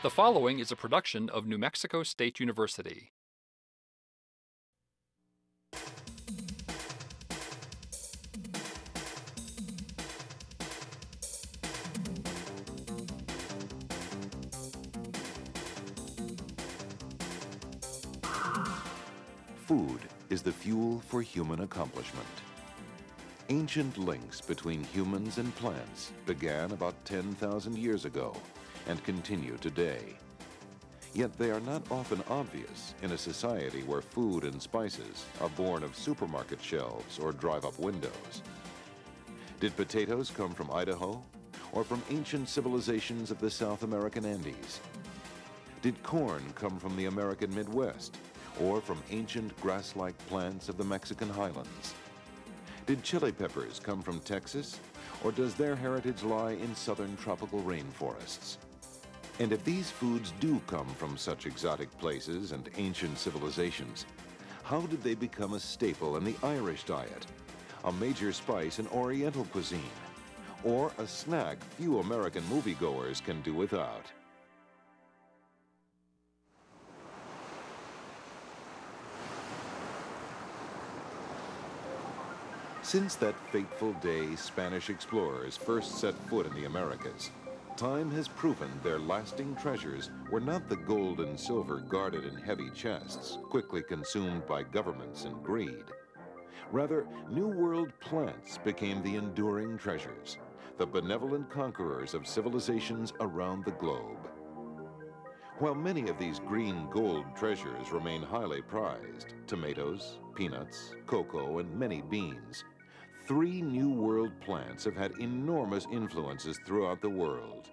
The following is a production of New Mexico State University. Food is the fuel for human accomplishment. Ancient links between humans and plants began about 10,000 years ago and continue today. Yet they are not often obvious in a society where food and spices are born of supermarket shelves or drive-up windows. Did potatoes come from Idaho or from ancient civilizations of the South American Andes? Did corn come from the American Midwest or from ancient grass-like plants of the Mexican highlands? Did chili peppers come from Texas, or does their heritage lie in southern tropical rainforests? And if these foods do come from such exotic places and ancient civilizations, how did they become a staple in the Irish diet, a major spice in Oriental cuisine, or a snack few American moviegoers can do without? Since that fateful day Spanish explorers first set foot in the Americas, time has proven their lasting treasures were not the gold and silver guarded in heavy chests, quickly consumed by governments and greed. Rather, New World plants became the enduring treasures, the benevolent conquerors of civilizations around the globe. While many of these green gold treasures remain highly prized, tomatoes, peanuts, cocoa, and many beans, 3 New World plants have had enormous influences throughout the world.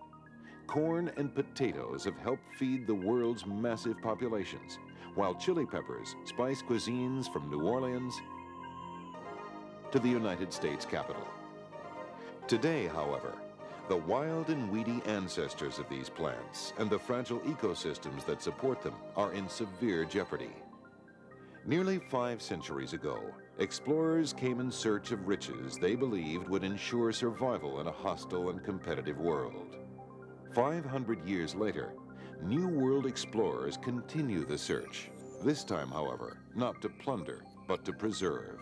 Corn and potatoes have helped feed the world's massive populations, while chili peppers spice cuisines from New Orleans to the United States Capitol. Today, however, the wild and weedy ancestors of these plants and the fragile ecosystems that support them are in severe jeopardy. Nearly 5 centuries ago, explorers came in search of riches they believed would ensure survival in a hostile and competitive world. 500 years later, New World explorers continue the search, this time, however, not to plunder, but to preserve.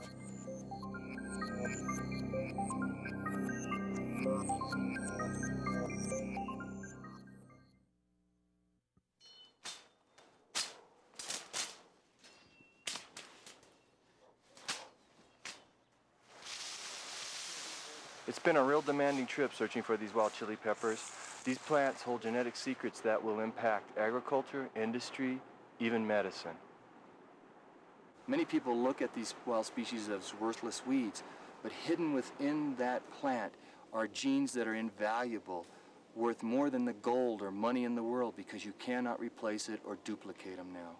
It's been a real demanding trip searching for these wild chili peppers. These plants hold genetic secrets that will impact agriculture, industry, even medicine. Many people look at these wild species as worthless weeds, but hidden within that plant are genes that are invaluable, worth more than the gold or money in the world because you cannot replace it or duplicate them now.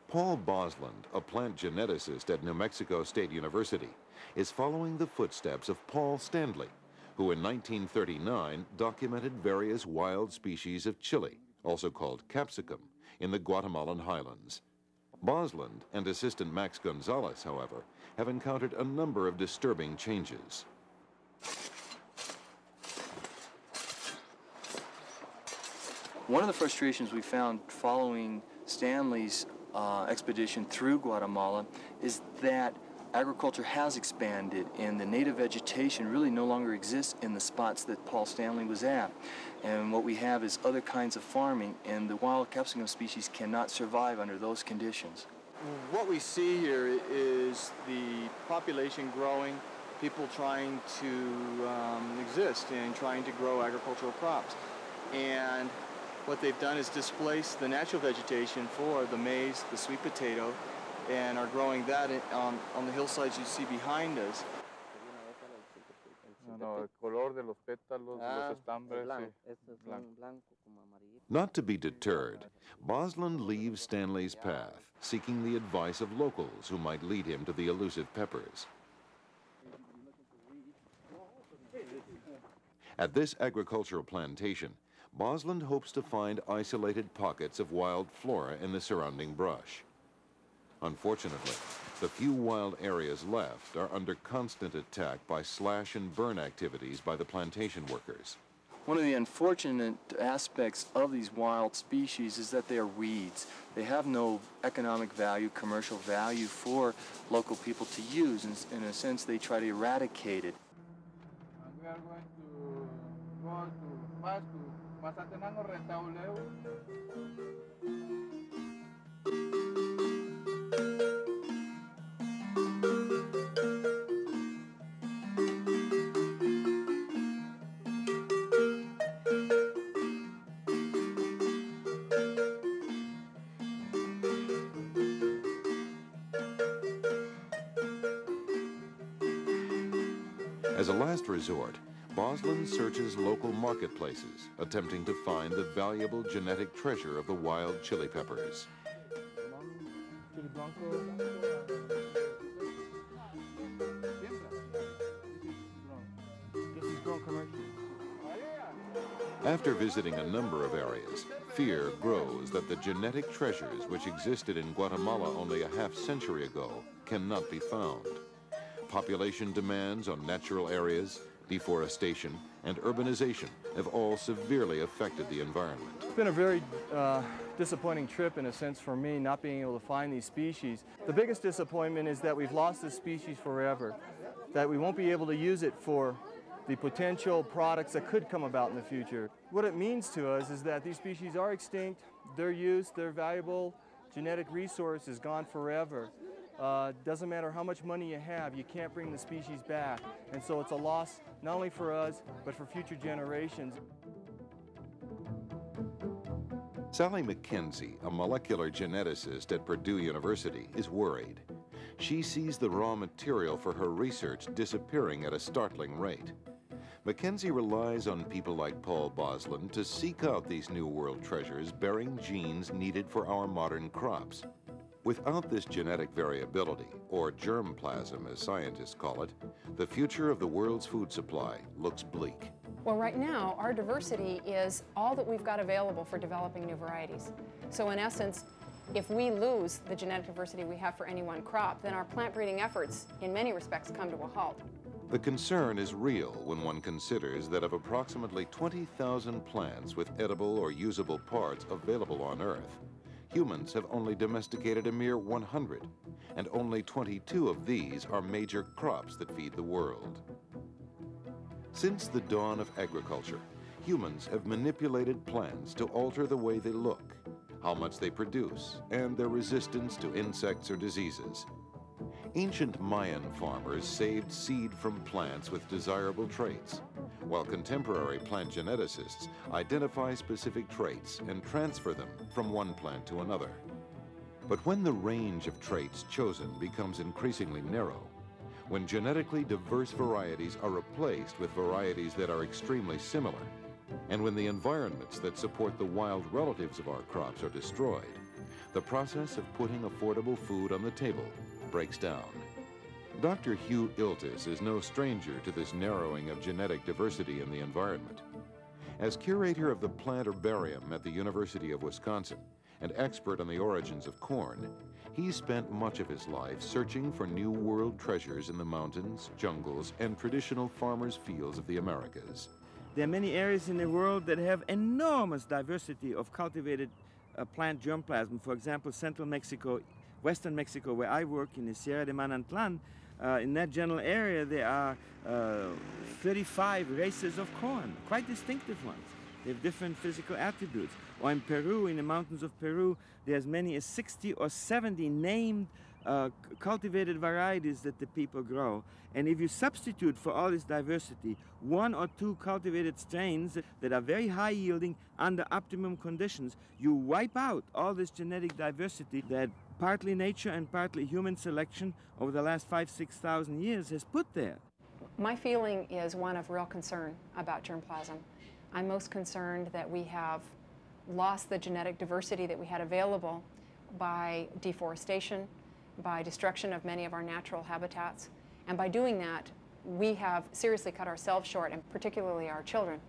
Paul Bosland, a plant geneticist at New Mexico State University, is following the footsteps of Paul Stanley, who in 1939 documented various wild species of chili, also called capsicum, in the Guatemalan highlands. Bosland and assistant Max Gonzalez, however, have encountered a number of disturbing changes. One of the frustrations we found following Stanley's expedition through Guatemala is that agriculture has expanded and the native vegetation really no longer exists in the spots that Paul Stanley was at. And what we have is other kinds of farming, and the wild capsicum species cannot survive under those conditions. What we see here is the population growing, people trying to exist and trying to grow agricultural crops. And what they've done is displace the natural vegetation for the maize, the sweet potato, and are growing that on the hillsides you see behind us. Not to be deterred, Bosland leaves Stanley's path, seeking the advice of locals who might lead him to the elusive peppers. At this agricultural plantation, Bosland hopes to find isolated pockets of wild flora in the surrounding brush. Unfortunately, the few wild areas left are under constant attack by slash and burn activities by the plantation workers. One of the unfortunate aspects of these wild species is that they are weeds. They have no economic value, commercial value for local people to use. In a sense, they try to eradicate it. We are going to go to Mazatenango Retauleu. As a last resort, Boslin searches local marketplaces, attempting to find the valuable genetic treasure of the wild chili peppers. After visiting a number of areas, fear grows that the genetic treasures which existed in Guatemala only a half-century ago cannot be found. Population demands on natural areas, deforestation, and urbanization have all severely affected the environment. It's been a very disappointing trip in a sense for me, not being able to find these species. The biggest disappointment is that we've lost this species forever, that we won't be able to use it for the potential products that could come about in the future. What it means to us is that these species are extinct, their use, their valuable genetic resource is gone forever. Doesn't matter how much money you have, you can't bring the species back. And so it's a loss not only for us, but for future generations. Sally McKenzie, a molecular geneticist at Purdue University, is worried. She sees the raw material for her research disappearing at a startling rate. McKenzie relies on people like Paul Boslin to seek out these New World treasures bearing genes needed for our modern crops. Without this genetic variability, or germplasm as scientists call it, the future of the world's food supply looks bleak. Well, right now, our diversity is all that we've got available for developing new varieties. So in essence, if we lose the genetic diversity we have for any one crop, then our plant breeding efforts, in many respects, come to a halt. The concern is real when one considers that of approximately 20,000 plants with edible or usable parts available on Earth, humans have only domesticated a mere 100, and only 22 of these are major crops that feed the world. Since the dawn of agriculture, humans have manipulated plants to alter the way they look, how much they produce, and their resistance to insects or diseases. Ancient Mayan farmers saved seed from plants with desirable traits, while contemporary plant geneticists identify specific traits and transfer them from one plant to another. But when the range of traits chosen becomes increasingly narrow, when genetically diverse varieties are replaced with varieties that are extremely similar, and when the environments that support the wild relatives of our crops are destroyed, the process of putting affordable food on the table breaks down. Dr. Hugh Iltis is no stranger to this narrowing of genetic diversity in the environment. As curator of the plant herbarium at the University of Wisconsin and expert on the origins of corn, he spent much of his life searching for New World treasures in the mountains, jungles, and traditional farmers' fields of the Americas. There are many areas in the world that have enormous diversity of cultivated plant germplasm. For example, central Mexico, western Mexico, where I work in the Sierra de Manantlan, in that general area there are 35 races of corn, quite distinctive ones. They have different physical attributes. Or in Peru, in the mountains of Peru, there are as many as 60 or 70 named cultivated varieties that the people grow. And if you substitute for all this diversity one or two cultivated strains that are very high yielding under optimum conditions, you wipe out all this genetic diversity that partly nature and partly human selection over the last 5,000–6,000 years has put there. My feeling is one of real concern about germplasm. I'm most concerned that we have lost the genetic diversity that we had available by deforestation, by destruction of many of our natural habitats, and by doing that, we have seriously cut ourselves short, and particularly our children,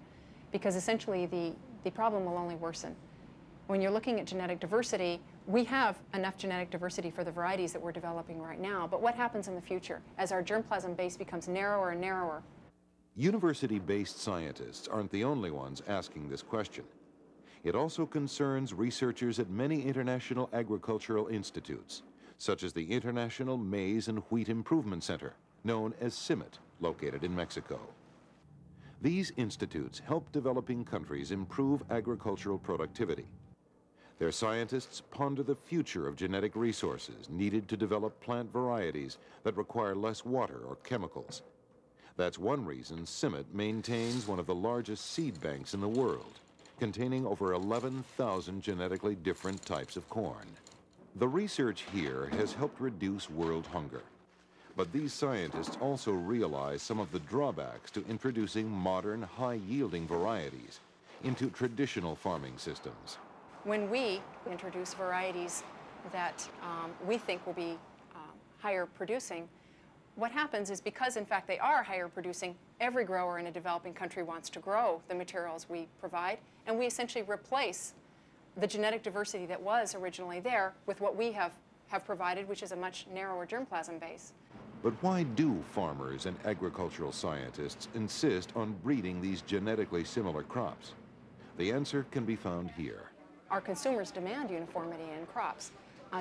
because essentially the problem will only worsen. When you're looking at genetic diversity, we have enough genetic diversity for the varieties that we're developing right now, but what happens in the future as our germplasm base becomes narrower and narrower? University-based scientists aren't the only ones asking this question. It also concerns researchers at many international agricultural institutes, such as the International Maize and Wheat Improvement Center, known as CIMMYT, located in Mexico. These institutes help developing countries improve agricultural productivity. Their scientists ponder the future of genetic resources needed to develop plant varieties that require less water or chemicals. That's one reason CIMMYT maintains one of the largest seed banks in the world, containing over 11,000 genetically different types of corn. The research here has helped reduce world hunger. But these scientists also realize some of the drawbacks to introducing modern, high-yielding varieties into traditional farming systems. When we introduce varieties that we think will be higher producing, what happens is, because in fact they are higher producing, every grower in a developing country wants to grow the materials we provide, and we essentially replace the genetic diversity that was originally there with what we have provided, which is a much narrower germplasm base. But why do farmers and agricultural scientists insist on breeding these genetically similar crops? The answer can be found here. Our consumers demand uniformity in crops.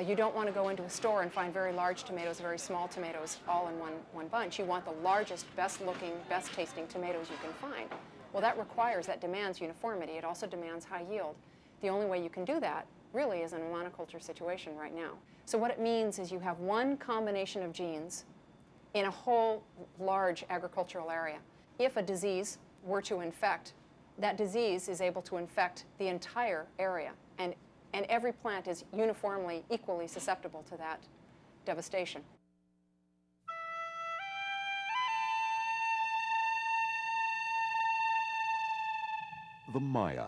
You don't want to go into a store and find very large tomatoes, very small tomatoes, all in one bunch. You want the largest, best-looking, best-tasting tomatoes you can find. Well, that demands uniformity. It also demands high yield. The only way you can do that, really, is in a monoculture situation right now. So what it means is you have one combination of genes in a whole large agricultural area. If a disease were to infect, that disease is able to infect the entire area, and every plant is uniformly, equally susceptible to that devastation. The Maya.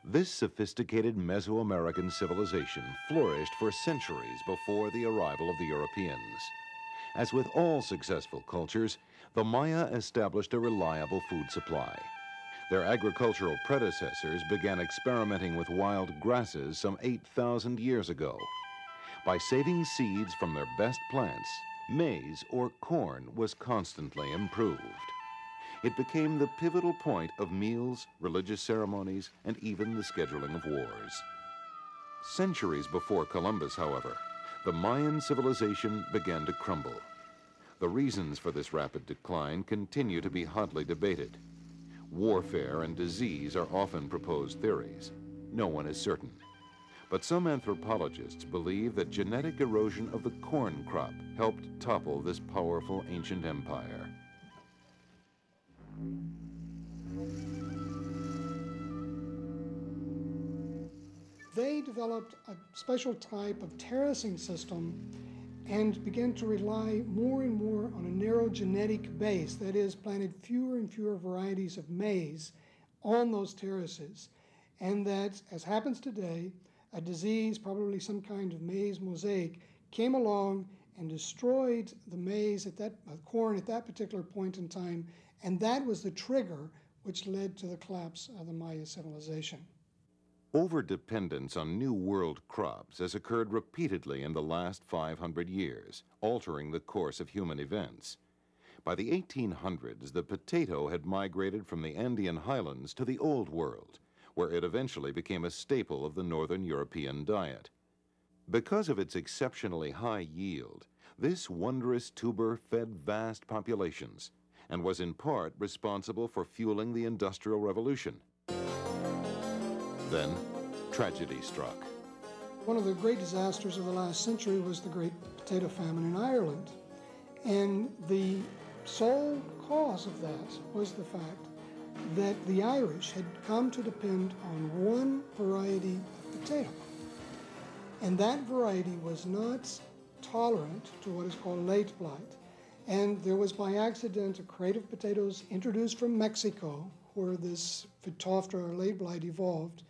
This sophisticated Mesoamerican civilization flourished for centuries before the arrival of the Europeans. As with all successful cultures, the Maya established a reliable food supply. Their agricultural predecessors began experimenting with wild grasses some 8,000 years ago. By saving seeds from their best plants, maize or corn was constantly improved. It became the pivotal point of meals, religious ceremonies, and even the scheduling of wars. Centuries before Columbus, however, the Mayan civilization began to crumble. The reasons for this rapid decline continue to be hotly debated. Warfare and disease are often proposed theories. No one is certain. But some anthropologists believe that genetic erosion of the corn crop helped topple this powerful ancient empire. They developed a special type of terracing system and began to rely more and more on a narrow genetic base, that is, planted fewer and fewer varieties of maize on those terraces. And that, as happens today, a disease, probably some kind of maize mosaic, came along and destroyed the maize corn at that particular point in time, and that was the trigger which led to the collapse of the Maya civilization. Overdependence on New World crops has occurred repeatedly in the last 500 years, altering the course of human events. By the 1800s, the potato had migrated from the Andean highlands to the Old World, where it eventually became a staple of the Northern European diet. Because of its exceptionally high yield, this wondrous tuber fed vast populations and was in part responsible for fueling the Industrial Revolution. Then, tragedy struck. One of the great disasters of the last century was the Great Potato Famine in Ireland. And the sole cause of that was the fact that the Irish had come to depend on one variety of potato. And that variety was not tolerant to what is called late blight. And there was by accident a crate of potatoes introduced from Mexico, where this Phytophthora or late blight evolved,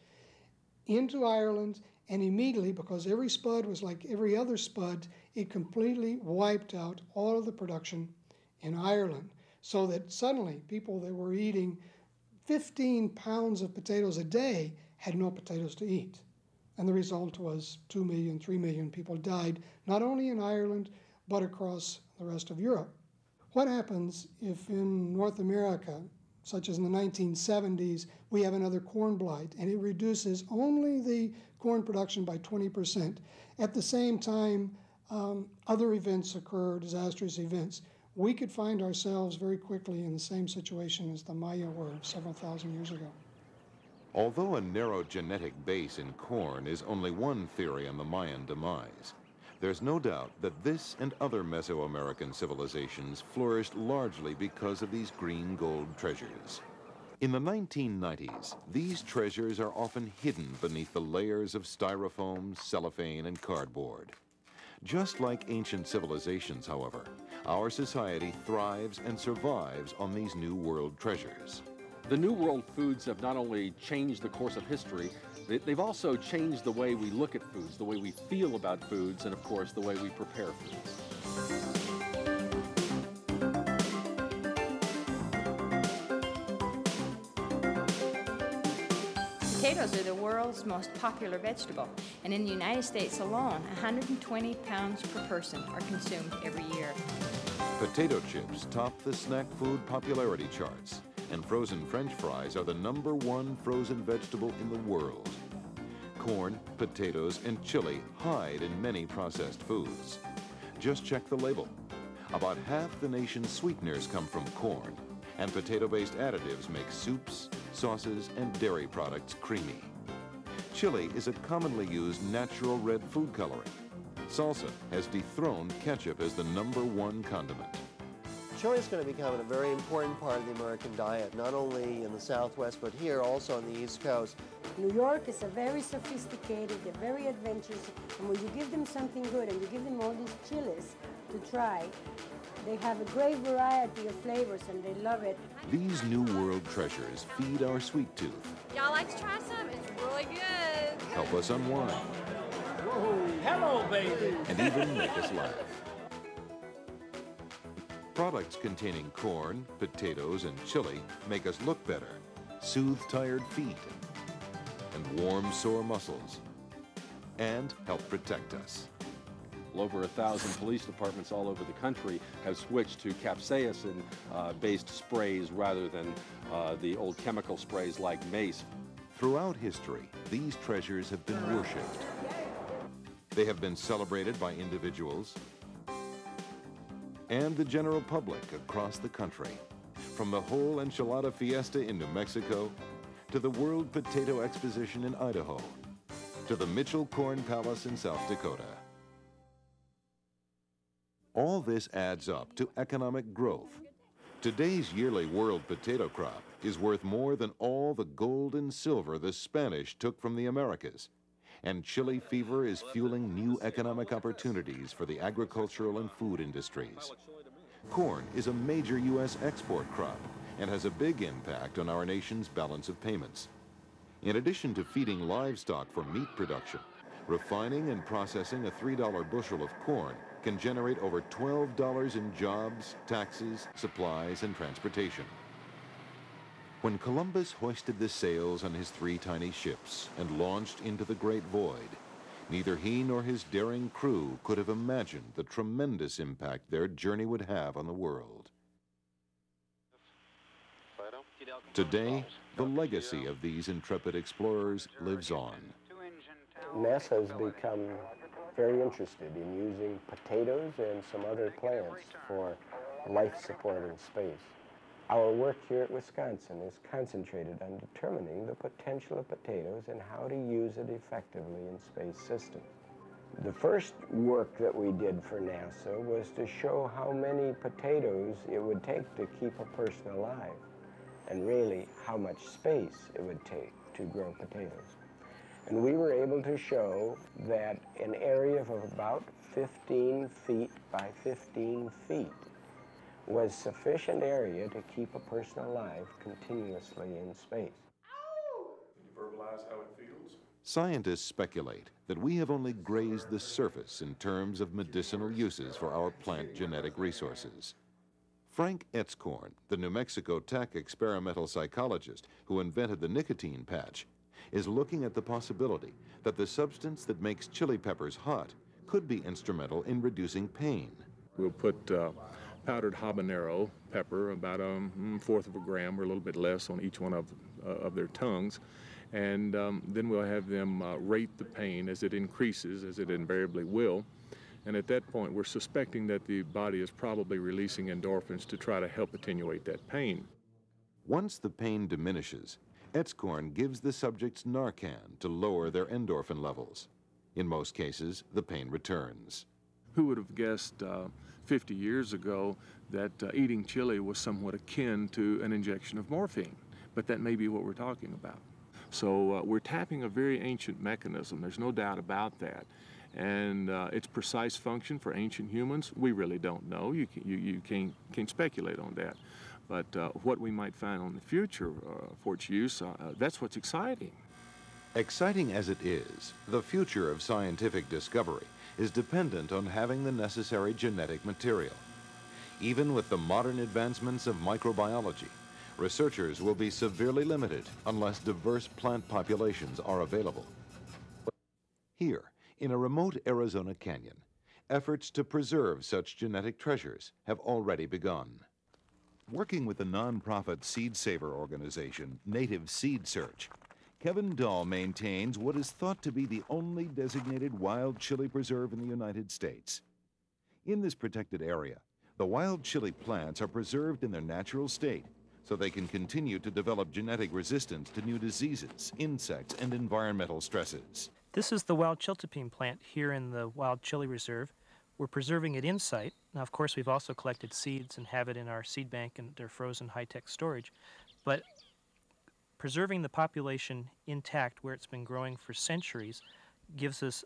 into Ireland, and immediately, because every spud was like every other spud, it completely wiped out all of the production in Ireland. So that suddenly people that were eating 15 pounds of potatoes a day had no potatoes to eat. And the result was 2 million, 3 million people died, not only in Ireland, but across the rest of Europe. What happens if in North America, such as in the 1970s, we have another corn blight and it reduces only the corn production by 20%? At the same time, other events occur, disastrous events. We could find ourselves very quickly in the same situation as the Maya were several thousand years ago. Although a narrow genetic base in corn is only one theory on the Mayan demise, there's no doubt that this and other Mesoamerican civilizations flourished largely because of these green gold treasures. In the 1990s, these treasures are often hidden beneath the layers of styrofoam, cellophane, and cardboard. Just like ancient civilizations, however, our society thrives and survives on these New World treasures. The New World foods have not only changed the course of history, they've also changed the way we look at foods, the way we feel about foods, and of course, the way we prepare foods. Potatoes are the world's most popular vegetable, and in the United States alone, 120 pounds per person are consumed every year. Potato chips top the snack food popularity charts, and frozen French fries are the #1 frozen vegetable in the world. Corn, potatoes, and chili hide in many processed foods. Just check the label. About half the nation's sweeteners come from corn, and potato-based additives make soups, sauces, and dairy products creamy. Chili is a commonly used natural red food coloring. Salsa has dethroned ketchup as the #1 condiment. Chili is going to become a very important part of the American diet, not only in the Southwest, but here also on the East Coast. New York is a very sophisticated, they're very adventurous, and when you give them something good and you give them all these chilies to try, they have a great variety of flavors and they love it. These New World treasures feed our sweet tooth. Y'all like to try some? It's really good. Help us unwind. Whoa, hello, baby. And even make us laugh. Products containing corn, potatoes, and chili make us look better, soothe tired feet, and warm sore muscles, and help protect us. Over 1,000 police departments all over the country have switched to capsaicin-based sprays rather than the old chemical sprays like mace. Throughout history, these treasures have been worshipped. They have been celebrated by individuals and the general public across the country. From the whole enchilada fiesta in New Mexico, to the World Potato Exposition in Idaho, to the Mitchell Corn Palace in South Dakota. All this adds up to economic growth. Today's yearly world potato crop is worth more than all the gold and silver the Spanish took from the Americas. And chili fever is fueling new economic opportunities for the agricultural and food industries. Corn is a major U.S. export crop and has a big impact on our nation's balance of payments. In addition to feeding livestock for meat production, refining and processing a $3 bushel of corn can generate over $12 in jobs, taxes, supplies, and transportation. When Columbus hoisted the sails on his 3 tiny ships and launched into the great void, neither he nor his daring crew could have imagined the tremendous impact their journey would have on the world. Today, the legacy of these intrepid explorers lives on. NASA has become very interested in using potatoes and some other plants for life support in space. Our work here at Wisconsin is concentrated on determining the potential of potatoes and how to use it effectively in space systems. The first work that we did for NASA was to show how many potatoes it would take to keep a person alive, and really how much space it would take to grow potatoes. And we were able to show that an area of about 15 feet by 15 feet was sufficient area to keep a person alive continuously in space. Can you verbalize how it feels? Scientists speculate that we have only grazed the surface in terms of medicinal uses for our plant genetic resources. Frank Etzkorn, the New Mexico Tech experimental psychologist who invented the nicotine patch, is looking at the possibility that the substance that makes chili peppers hot could be instrumental in reducing pain. We'll put powdered habanero pepper, about a fourth of a gram or a little bit less on each one of their tongues. And then we'll have them rate the pain as it increases, as it invariably will. And at that point, we're suspecting that the body is probably releasing endorphins to try to help attenuate that pain. Once the pain diminishes, Etzkorn gives the subjects Narcan to lower their endorphin levels. In most cases, the pain returns. Who would have guessed 50 years ago that eating chili was somewhat akin to an injection of morphine? But that may be what we're talking about. So we're tapping a very ancient mechanism. There's no doubt about that. And its precise function for ancient humans, we really don't know. You can't speculate on that. But what we might find in the future for its use, that's what's exciting. Exciting as it is, the future of scientific discovery is dependent on having the necessary genetic material. Even with the modern advancements of microbiology, researchers will be severely limited unless diverse plant populations are available. Here, in a remote Arizona canyon, efforts to preserve such genetic treasures have already begun. Working with the nonprofit seed saver organization, Native Seed Search, Kevin Dahl maintains what is thought to be the only designated wild chili preserve in the United States. In this protected area, the wild chili plants are preserved in their natural state so they can continue to develop genetic resistance to new diseases, insects, and environmental stresses. This is the wild chiltepine plant here in the Wild Chili Reserve. We're preserving it in site. Now, of course, we've also collected seeds and have it in our seed bank and their frozen high-tech storage. But preserving the population intact where it's been growing for centuries gives us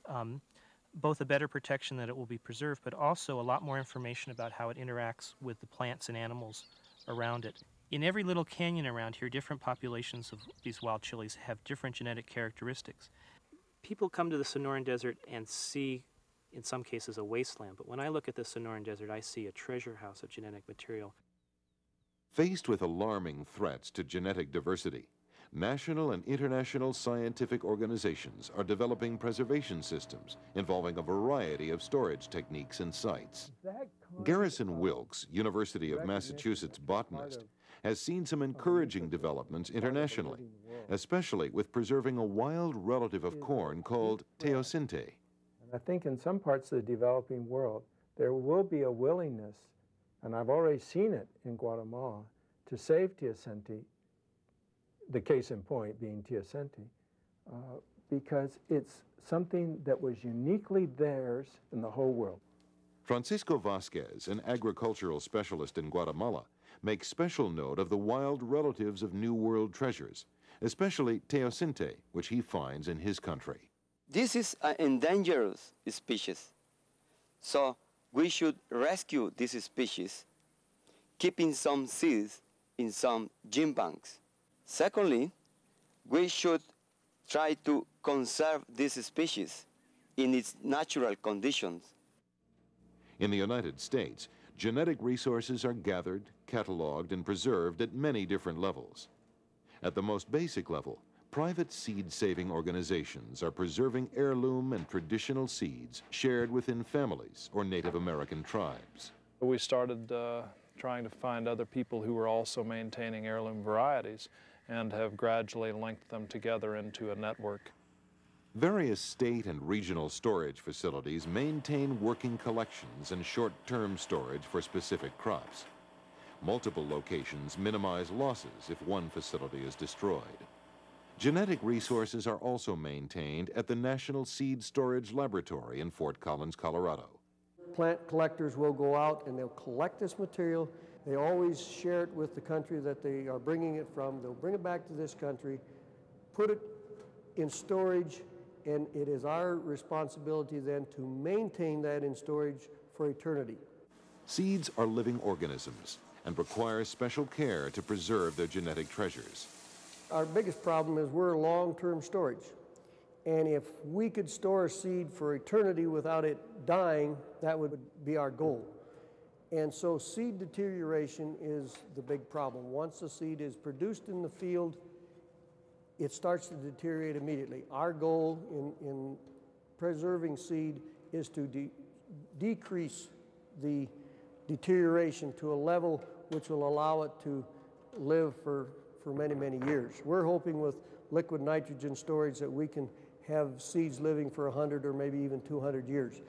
both a better protection that it will be preserved, but also a lot more information about how it interacts with the plants and animals around it. In every little canyon around here, different populations of these wild chilies have different genetic characteristics. People come to the Sonoran Desert and see, in some cases, a wasteland, but when I look at the Sonoran Desert, I see a treasure house of genetic material. Faced with alarming threats to genetic diversity, national and international scientific organizations are developing preservation systems involving a variety of storage techniques and sites. Garrison Wilkes, University of Massachusetts botanist, has seen some encouraging developments internationally, especially with preserving a wild relative of corn called teosinte. And I think in some parts of the developing world, there will be a willingness, and I've already seen it in Guatemala, to save teosinte, the case in point being teosinte, because it's something that was uniquely theirs in the whole world. Francisco Vasquez, an agricultural specialist in Guatemala, makes special note of the wild relatives of New World treasures, especially teosinte, which he finds in his country. This is an endangered species, so we should rescue this species, keeping some seeds in some gene banks. Secondly, we should try to conserve this species in its natural conditions. In the United States, genetic resources are gathered, cataloged, and preserved at many different levels. At the most basic level, private seed-saving organizations are preserving heirloom and traditional seeds shared within families or Native American tribes. We started trying to find other people who were also maintaining heirloom varieties and have gradually linked them together into a network. Various state and regional storage facilities maintain working collections and short-term storage for specific crops. Multiple locations minimize losses if one facility is destroyed. Genetic resources are also maintained at the National Seed Storage Laboratory in Fort Collins, Colorado. Plant collectors will go out and they'll collect this material. They always share it with the country that they are bringing it from. They'll bring it back to this country, put it in storage, and it is our responsibility then to maintain that in storage for eternity. Seeds are living organisms and require special care to preserve their genetic treasures. Our biggest problem is we're long-term storage. And if we could store a seed for eternity without it dying, that would be our goal. And so seed deterioration is the big problem. Once the seed is produced in the field, it starts to deteriorate immediately. Our goal in preserving seed is to decrease the deterioration to a level which will allow it to live for many, many years. We're hoping with liquid nitrogen storage that we can have seeds living for 100 or maybe even 200 years.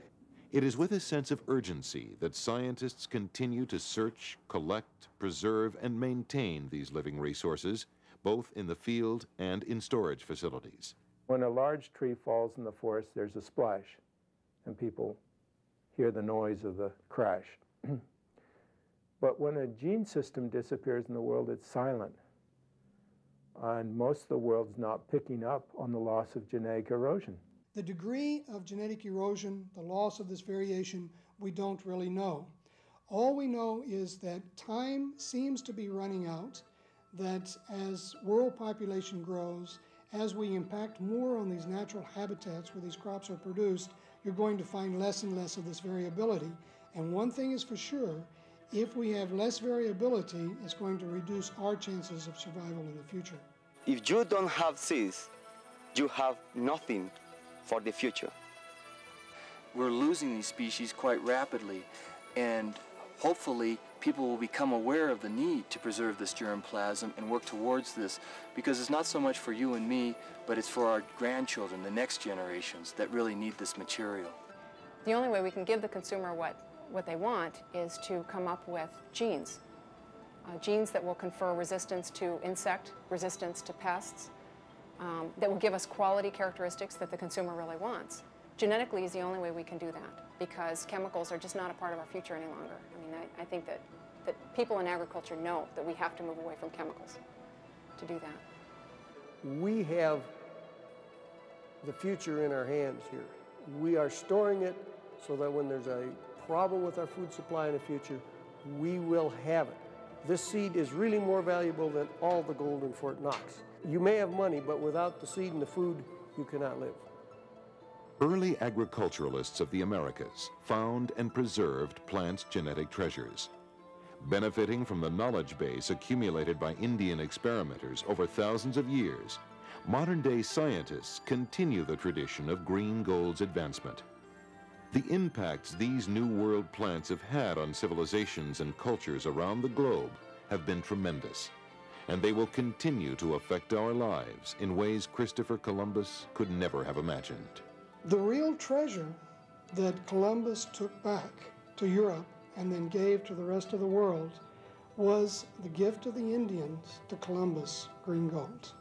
It is with a sense of urgency that scientists continue to search, collect, preserve, and maintain these living resources, both in the field and in storage facilities. When a large tree falls in the forest, there's a splash, and people hear the noise of the crash. But when a gene system disappears in the world, it's silent. And most of the world's not picking up on the loss of genetic erosion. The degree of genetic erosion, the loss of this variation, we don't really know. All we know is that time seems to be running out, that as world population grows, as we impact more on these natural habitats where these crops are produced, you're going to find less and less of this variability. And one thing is for sure, if we have less variability, it's going to reduce our chances of survival in the future. If you don't have seeds, you have nothing for the future. We're losing these species quite rapidly, and hopefully people will become aware of the need to preserve this germplasm and work towards this, because it's not so much for you and me, but it's for our grandchildren, the next generations, that really need this material. The only way we can give the consumer what they want is to come up with genes. Genes that will confer resistance to insect, resistance to pests, that will give us quality characteristics that the consumer really wants. Genetically is the only way we can do that, because chemicals are just not a part of our future any longer. I mean, I think that people in agriculture know that we have to move away from chemicals to do that. We have the future in our hands here. We are storing it so that when there's a problem with our food supply in the future, we will have it. This seed is really more valuable than all the gold in Fort Knox. You may have money, but without the seed and the food, you cannot live. Early agriculturalists of the Americas found and preserved plants' genetic treasures. Benefiting from the knowledge base accumulated by Indian experimenters over thousands of years, modern-day scientists continue the tradition of green gold's advancement. The impacts these New World plants have had on civilizations and cultures around the globe have been tremendous, and they will continue to affect our lives in ways Christopher Columbus could never have imagined. The real treasure that Columbus took back to Europe and then gave to the rest of the world was the gift of the Indians to Columbus, green gold.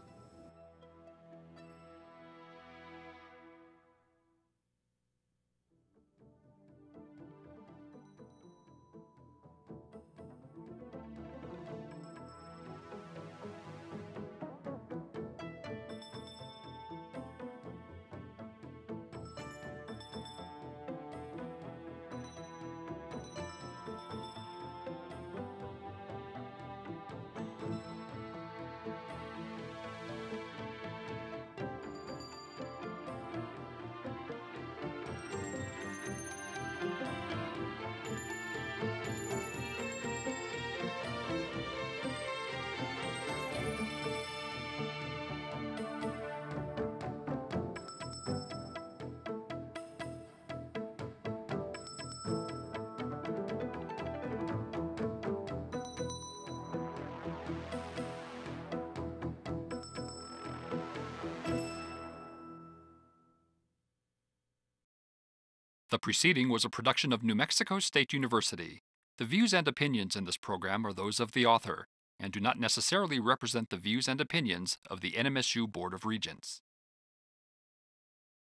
The preceding was a production of New Mexico State University. The views and opinions in this program are those of the author and do not necessarily represent the views and opinions of the NMSU Board of Regents.